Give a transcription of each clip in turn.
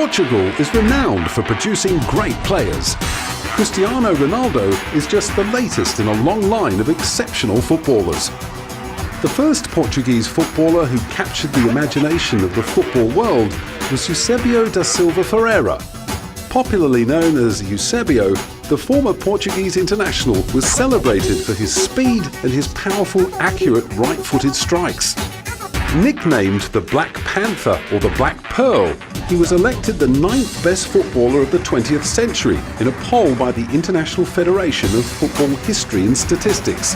Portugal is renowned for producing great players. Cristiano Ronaldo is just the latest in a long line of exceptional footballers. The first Portuguese footballer who captured the imagination of the football world was Eusébio da Silva Ferreira. Popularly known as Eusébio, the former Portuguese international was celebrated for his speed and his powerful, accurate right-footed strikes. Nicknamed the Black Panther or the Black Pearl, he was elected the 9th best footballer of the 20th century in a poll by the International Federation of Football History and Statistics.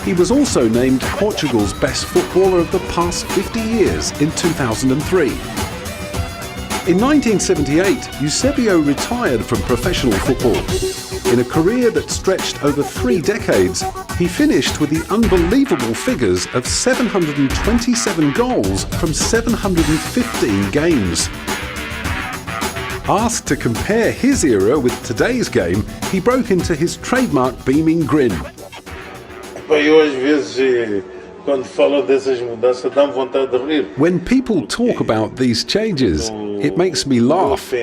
He was also named Portugal's best footballer of the past 50 years in 2003. In 1978, Eusébio retired from professional football. In a career that stretched over 3 decades, he finished with the unbelievable figures of 727 goals from 715 games. Asked to compare his era with today's game, he broke into his trademark beaming grin. When people talk about these changes, it makes me laugh,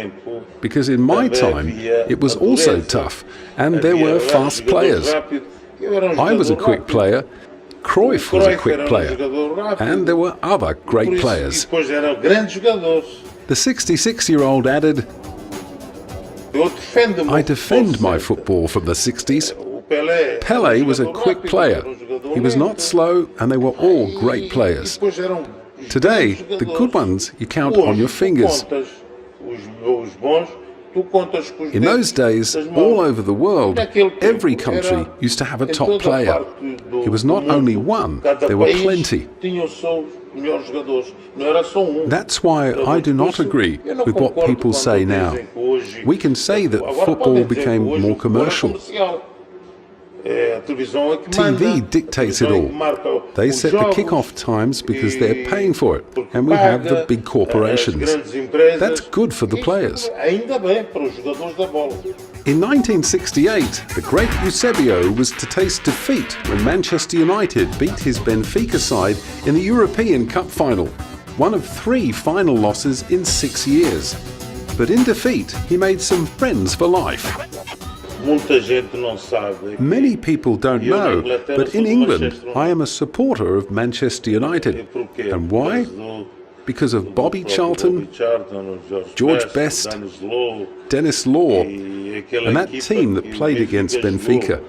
because in my time it was also tough, and there were fast players. I was a quick player, Cruyff was a quick player, and there were other great players. The 66-year-old added, "I defend my football from the 60s. Pelé was a quick player. He was not slow, and they were all great players. Today, the good ones you count on your fingers. In those days, all over the world, every country used to have a top player. It was not only one, there were plenty. That's why I do not agree with what people say now. We can say that football became more commercial. TV dictates it all. They set the kickoff times because they're paying for it, and we have the big corporations. That's good for the players." In 1968, the great Eusébio was to taste defeat when Manchester United beat his Benfica side in the European Cup final, one of 3 final losses in 6 years. But in defeat, he made some friends for life. Many people don't know, but in England I am a supporter of Manchester United. And why? Because of Bobby Charlton, George Best, Dennis Law, and that team that played against Benfica.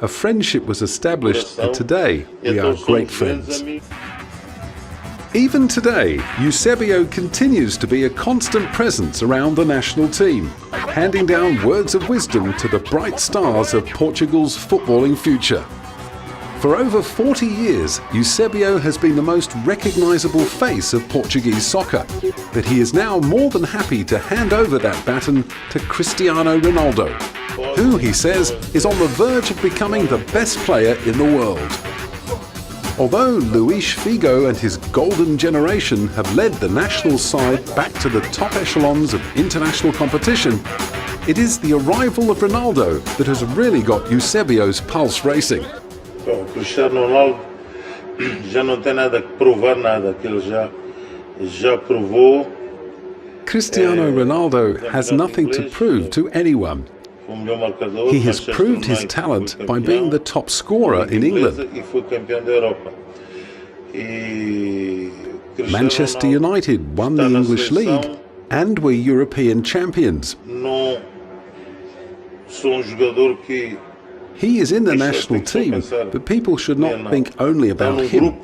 A friendship was established, and today we are great friends. Even today, Eusébio continues to be a constant presence around the national team, handing down words of wisdom to the bright stars of Portugal's footballing future. For over 40 years, Eusébio has been the most recognisable face of Portuguese soccer, but he is now more than happy to hand over that baton to Cristiano Ronaldo, who, he says, is on the verge of becoming the best player in the world. Although Luis Figo and his golden generation have led the national side back to the top echelons of international competition, it is the arrival of Ronaldo that has really got Eusébio's pulse racing. Cristiano Ronaldo já não tem nada que provar nada, que ele já provou. Cristiano Ronaldo has nothing to prove to anyone. He has proved his talent by being the top scorer in England. Manchester United won the English League and were European champions. He is in the national team, but people should not think only about him.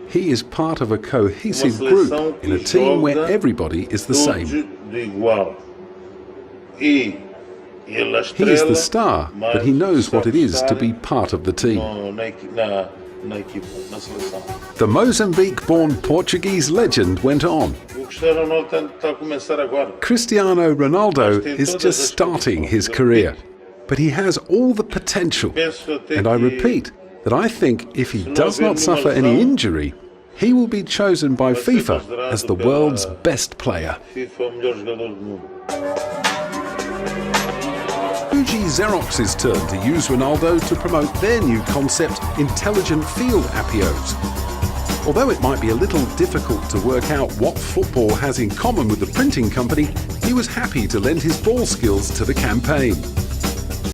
He is part of a cohesive group in a team where everybody is the same. He is the star, but he knows what it is to be part of the team. The Mozambique-born Portuguese legend went on. Cristiano Ronaldo is just starting his career, but he has all the potential. And I repeat that I think if he does not suffer any injury, he will be chosen by FIFA as the world's best player. Fuji Xerox's turn to use Ronaldo to promote their new concept, Intelligent Field Appios. Although it might be a little difficult to work out what football has in common with the printing company, he was happy to lend his ball skills to the campaign.